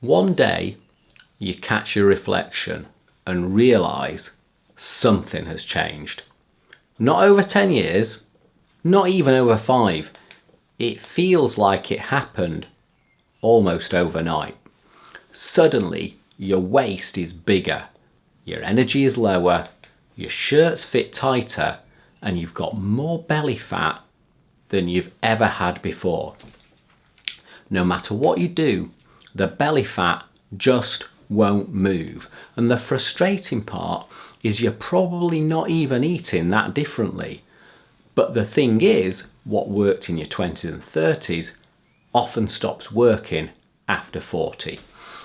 One day you catch your reflection and realise something has changed. Not over 10 years, not even over 5. It feels like it happened almost overnight. Suddenly your waist is bigger, your energy is lower, your shirts fit tighter, and you've got more belly fat than you've ever had before. No matter what you do, the belly fat just won't move. And the frustrating part is you're probably not even eating that differently. But the thing is, what worked in your 20s and 30s often stops working after 40.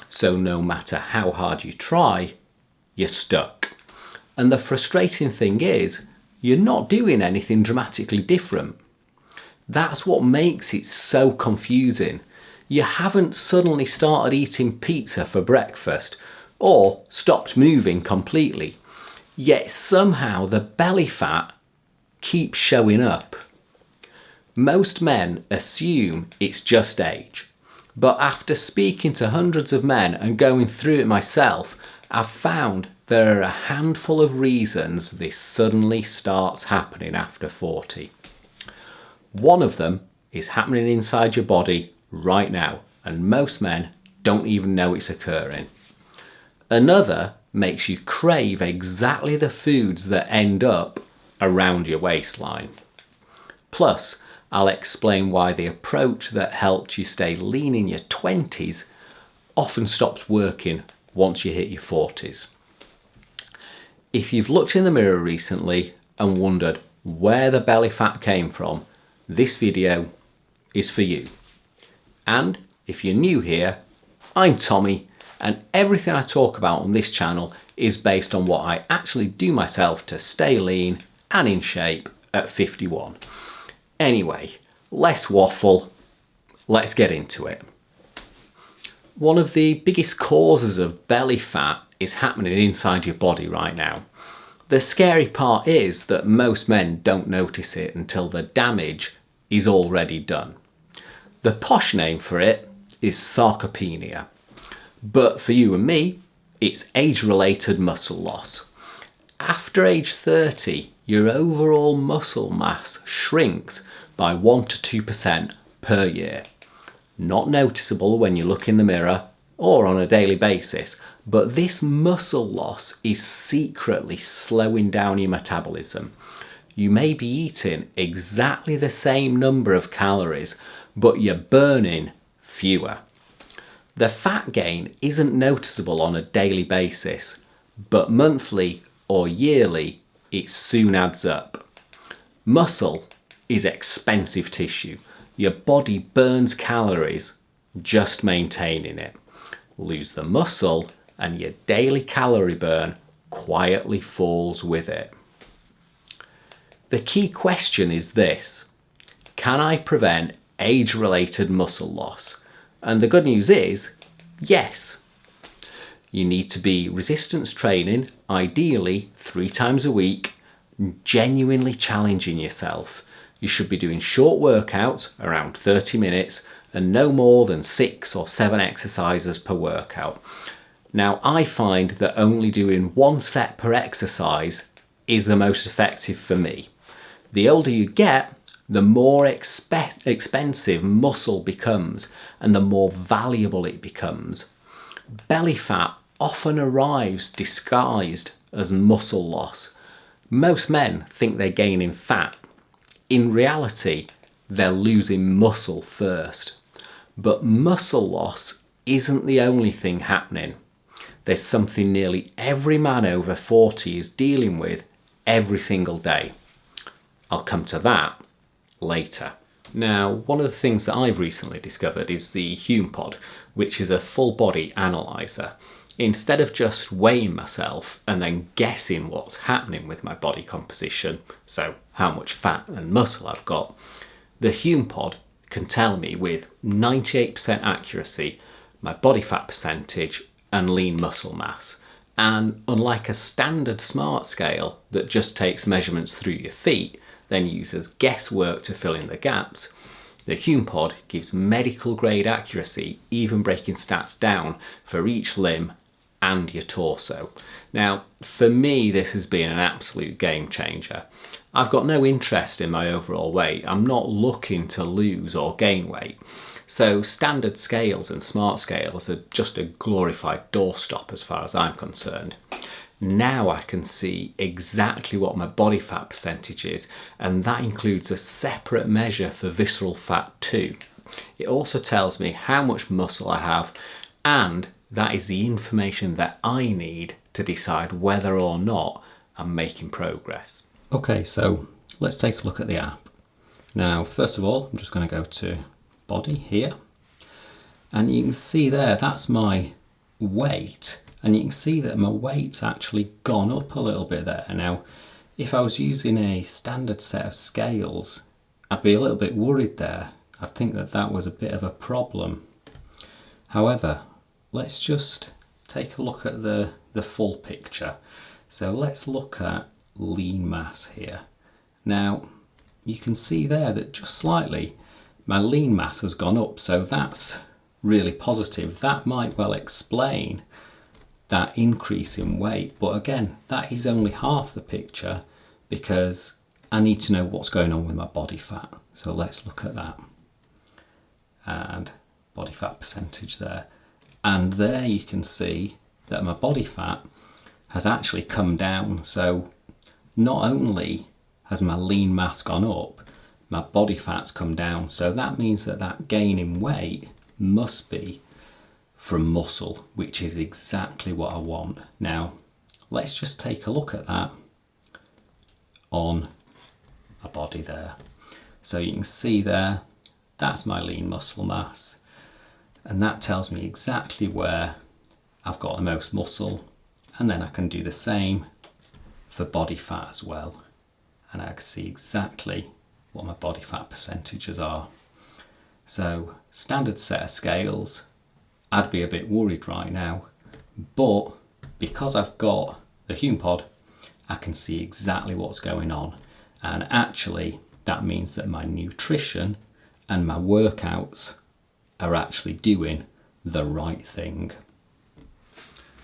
So no matter how hard you try, you're stuck. And the frustrating thing is, you're not doing anything dramatically different. That's what makes it so confusing. You haven't suddenly started eating pizza for breakfast or stopped moving completely. Yet somehow the belly fat keeps showing up. Most men assume it's just age. But after speaking to hundreds of men and going through it myself, I've found there are a handful of reasons this suddenly starts happening after 40. One of them is happening inside your body right now, and most men don't even know it's occurring. Another makes you crave exactly the foods that end up around your waistline. Plus, I'll explain why the approach that helped you stay lean in your 20s often stops working once you hit your 40s. If you've looked in the mirror recently and wondered where the belly fat came from, this video is for you. And if you're new here, I'm Tommy, and everything I talk about on this channel is based on what I actually do myself to stay lean and in shape at 51. Anyway, less waffle, let's get into it. One of the biggest causes of belly fat is happening inside your body right now. The scary part is that most men don't notice it until the damage is already done. The posh name for it is sarcopenia. But for you and me, it's age-related muscle loss. After age 30, your overall muscle mass shrinks by 1 to 2% per year. Not noticeable when you look in the mirror or on a daily basis, but this muscle loss is secretly slowing down your metabolism. You may be eating exactly the same number of calories, but you're burning fewer. The fat gain isn't noticeable on a daily basis, but monthly or yearly, it soon adds up. Muscle is expensive tissue. Your body burns calories just maintaining it. Lose the muscle and your daily calorie burn quietly falls with it. The key question is this: can I prevent age-related muscle loss? And the good news is, yes. You need to be resistance training, ideally 3 times a week, genuinely challenging yourself. You should be doing short workouts, around 30 minutes, and no more than 6 or 7 exercises per workout. Now, I find that only doing 1 set per exercise is the most effective for me. The older you get, the more expensive muscle becomes and the more valuable it becomes. Belly fat often arrives disguised as muscle loss. Most men think they're gaining fat. In reality, they're losing muscle first. But muscle loss isn't the only thing happening. There's something nearly every man over 40 is dealing with every single day. I'll come to that later. Now, one of the things that I've recently discovered is the HumePod, which is a full body analyzer. Instead of just weighing myself and then guessing what's happening with my body composition, so how much fat and muscle I've got, the HumePod can tell me with 98% accuracy my body fat percentage and lean muscle mass. And unlike a standard smart scale that just takes measurements through your feet, then uses guesswork to fill in the gaps, The Hume pod gives medical grade accuracy, even breaking stats down for each limb and your torso. Now, for me, this has been an absolute game changer. I've got no interest in my overall weight. I'm not looking to lose or gain weight. So standard scales and smart scales are just a glorified doorstop as far as I'm concerned. Now I can see exactly what my body fat percentage is, and that includes a separate measure for visceral fat too. It also tells me how much muscle I have, and that is the information that I need to decide whether or not I'm making progress. Okay, so let's take a look at the app. Now, first of all, I'm just going to go to body here, and you can see there, that's my weight. And you can see that my weight's actually gone up a little bit there. Now, if I was using a standard set of scales, I'd be a little bit worried there. I'd think that that was a bit of a problem. However, let's just take a look at the full picture. So let's look at lean mass here. Now, you can see there that just slightly my lean mass has gone up. So that's really positive. That might well explain that increase in weight, but again, that is only half the picture because I need to know what's going on with my body fat. So let's look at that, and body fat percentage there, and there you can see that my body fat has actually come down. So not only has my lean mass gone up, my body fat's come down. So that means that that gain in weight must be from muscle, which is exactly what I want. Now, let's just take a look at that on a body there. So you can see there, that's my lean muscle mass. And that tells me exactly where I've got the most muscle. And then I can do the same for body fat as well. And I can see exactly what my body fat percentages are. So, standard set of scales, I'd be a bit worried right now, but because I've got the Hume pod, I can see exactly what's going on, and actually that means that my nutrition and my workouts are actually doing the right thing.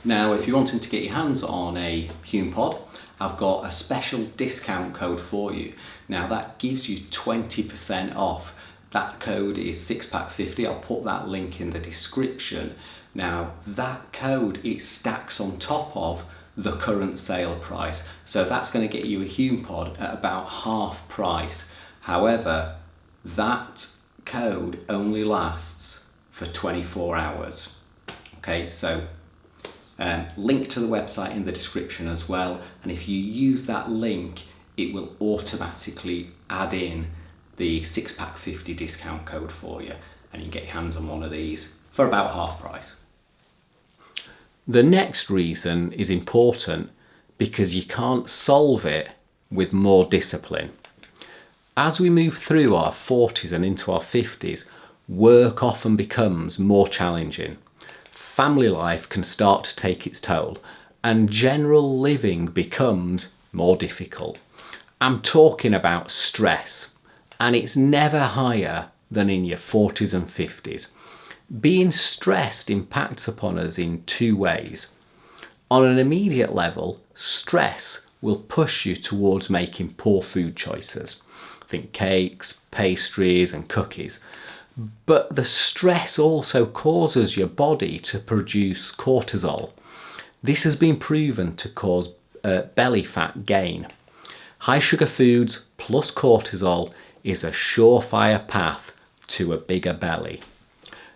Now, if you're wanting to get your hands on a Hume pod, I've got a special discount code for you. Now that gives you 20% off. That code is sixpack50. I'll put that link in the description. Now that code, it stacks on top of the current sale price. So that's going to get you a Hume pod at about half price. However, that code only lasts for 24 hours. Okay, so link to the website in the description as well. And if you use that link, it will automatically add in the sixpack50 discount code for you, and you can get your hands on one of these for about half price. The next reason is important because you can't solve it with more discipline. As we move through our 40s and into our 50s, work often becomes more challenging. Family life can start to take its toll, and general living becomes more difficult. I'm talking about stress. And it's never higher than in your 40s and 50s. Being stressed impacts upon us in two ways. On an immediate level, stress will push you towards making poor food choices. Think cakes, pastries and cookies. But the stress also causes your body to produce cortisol. This has been proven to cause belly fat gain. High sugar foods plus cortisol is a surefire path to a bigger belly.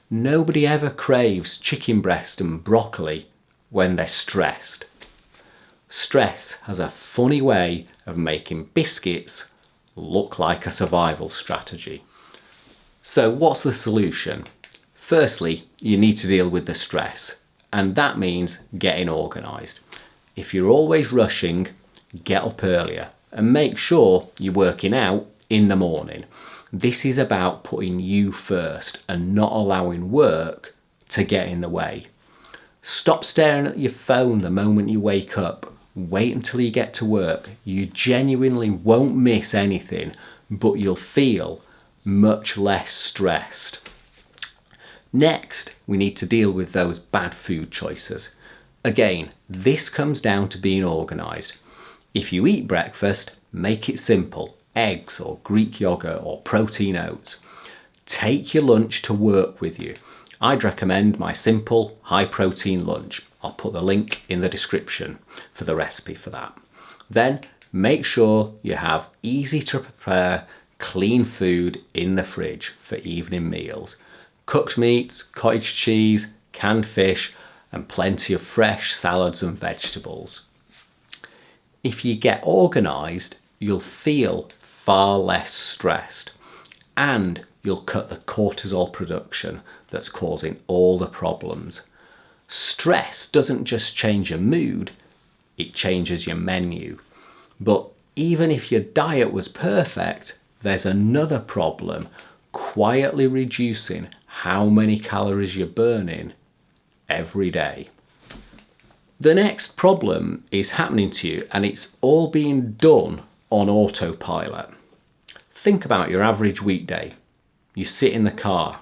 Nobody ever craves chicken breast and broccoli when they're stressed. Stress has a funny way of making biscuits look like a survival strategy. So what's the solution? Firstly, you need to deal with the stress, and that means getting organised. If you're always rushing, get up earlier and make sure you're working out in the morning. This is about putting you first and not allowing work to get in the way. Stop staring at your phone the moment you wake up. Wait until you get to work. You genuinely won't miss anything, but you'll feel much less stressed. Next, we need to deal with those bad food choices. Again, this comes down to being organised. If you eat breakfast, make it simple. Eggs or Greek yogurt or protein oats. Take your lunch to work with you. I'd recommend my simple high protein lunch. I'll put the link in the description for the recipe for that. Then make sure you have easy to prepare clean food in the fridge for evening meals. Cooked meats, cottage cheese, canned fish, and plenty of fresh salads and vegetables. If you get organised, you'll feel far less stressed and you'll cut the cortisol production that's causing all the problems. Stress doesn't just change your mood, it changes your menu. But even if your diet was perfect, there's another problem quietly reducing how many calories you're burning every day. The next problem is happening to you and it's all being done on autopilot. Think about your average weekday. You sit in the car,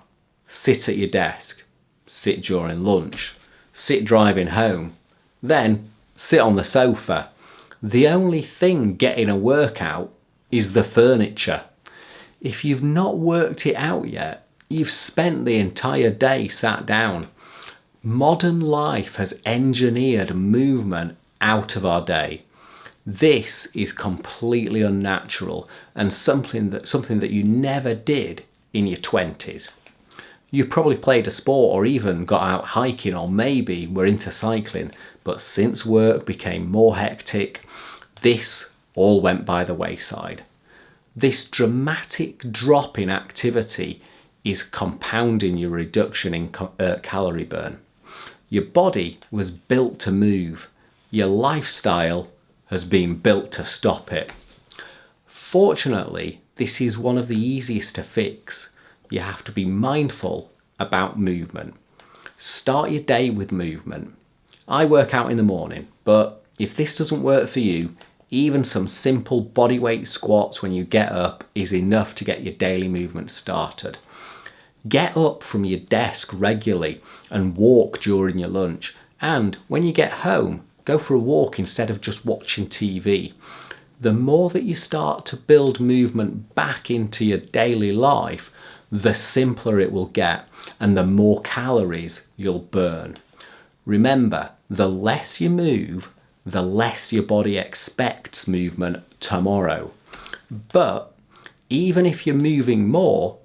sit at your desk, sit during lunch, sit driving home, then sit on the sofa. The only thing getting a workout is the furniture. If you've not worked it out yet, you've spent the entire day sat down. Modern life has engineered movement out of our day. This is completely unnatural and something that you never did in your 20s. You probably played a sport or even got out hiking or maybe were into cycling, but since work became more hectic, this all went by the wayside. This dramatic drop in activity is compounding your reduction in calorie burn. Your body was built to move. Your lifestyle has been built to stop it. Fortunately, this is one of the easiest to fix. You have to be mindful about movement. Start your day with movement. I work out in the morning, but if this doesn't work for you, even some simple bodyweight squats when you get up is enough to get your daily movement started. Get up from your desk regularly and walk during your lunch. And when you get home, go for a walk instead of just watching TV. The more that you start to build movement back into your daily life, the simpler it will get and the more calories you'll burn. Remember, the less you move, the less your body expects movement tomorrow. But even if you're moving more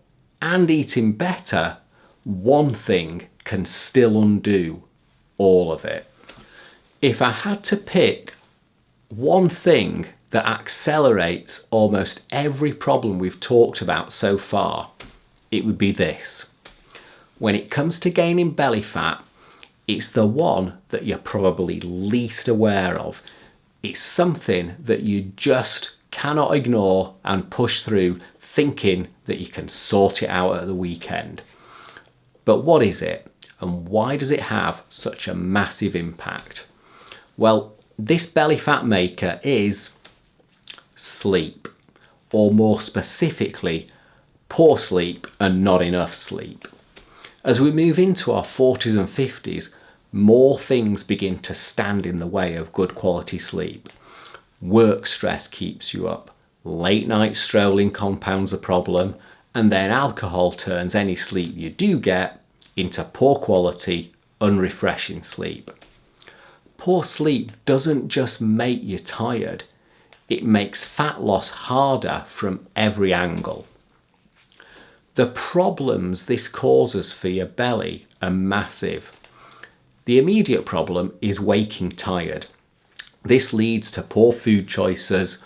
and eating better, one thing can still undo all of it. If I had to pick one thing that accelerates almost every problem we've talked about so far, it would be this. When it comes to gaining belly fat, it's the one that you're probably least aware of. It's something that you just cannot ignore and push through thinking that you can sort it out at the weekend. But what is it and why does it have such a massive impact? Well, this belly fat maker is sleep, or more specifically, poor sleep and not enough sleep. As we move into our 40s and 50s, more things begin to stand in the way of good quality sleep. Work stress keeps you up, late night strolling compounds the problem, and then alcohol turns any sleep you do get into poor quality, unrefreshing sleep. Poor sleep doesn't just make you tired, it makes fat loss harder from every angle. The problems this causes for your belly are massive. The immediate problem is waking tired. This leads to poor food choices,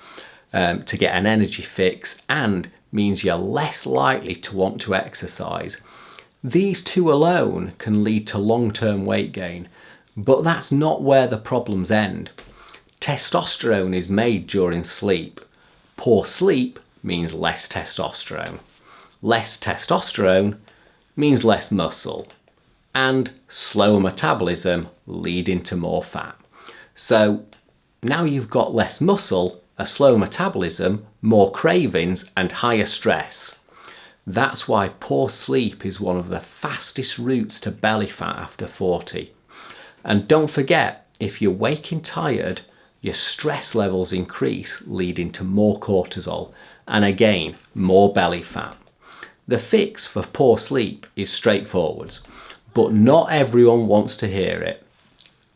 to get an energy fix, and means you're less likely to want to exercise. These two alone can lead to long-term weight gain, but that's not where the problems end. Testosterone is made during sleep. Poor sleep means less testosterone. Less testosterone means less muscle. And slower metabolism leading to more fat. So now you've got less muscle, a slow metabolism, more cravings and higher stress. That's why poor sleep is one of the fastest routes to belly fat after 40. And don't forget, if you're waking tired, your stress levels increase, leading to more cortisol and again, more belly fat. The fix for poor sleep is straightforward, but not everyone wants to hear it.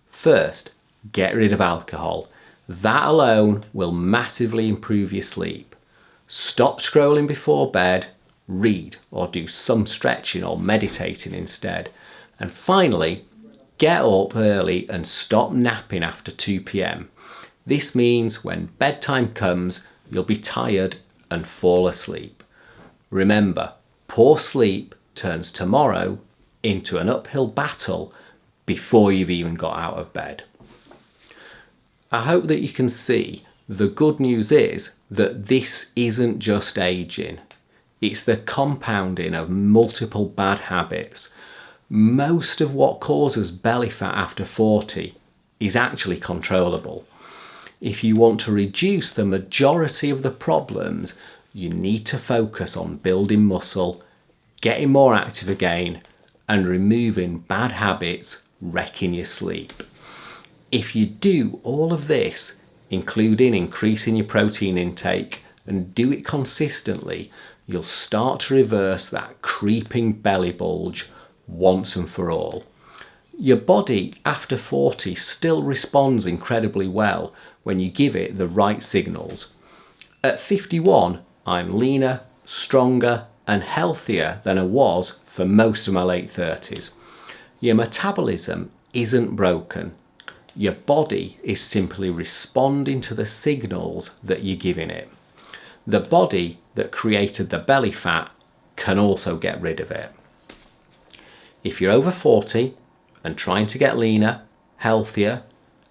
First, get rid of alcohol. That alone will massively improve your sleep. Stop scrolling before bed, read or do some stretching or meditating instead. And finally, get up early and stop napping after 2 p.m. This means when bedtime comes, you'll be tired and fall asleep. Remember, poor sleep turns tomorrow into an uphill battle before you've even got out of bed. I hope that you can see the good news is that this isn't just aging. It's the compounding of multiple bad habits. Most of what causes belly fat after 40 is actually controllable. If you want to reduce the majority of the problems, you need to focus on building muscle, getting more active again, and removing bad habits wrecking your sleep. If you do all of this, including increasing your protein intake, and do it consistently, you'll start to reverse that creeping belly bulge once and for all. Your body after 40 still responds incredibly well when you give it the right signals. At 51, I'm leaner, stronger, and healthier than I was for most of my late 30s. Your metabolism isn't broken. Your body is simply responding to the signals that you're giving it. The body that created the belly fat can also get rid of it. If you're over 40 and trying to get leaner, healthier,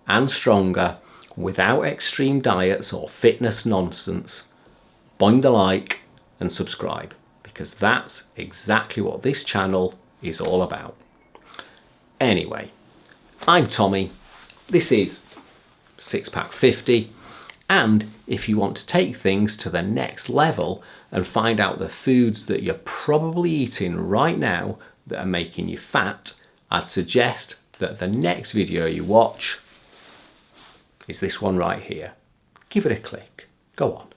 and stronger without extreme diets or fitness nonsense, boing the like and subscribe, because that's exactly what this channel is all about. Anyway, I'm Tommy. This is Six Pack 50, and if you want to take things to the next level and find out the foods that you're probably eating right now that are making you fat, I'd suggest that the next video you watch is this one right here. Give it a click. Go on.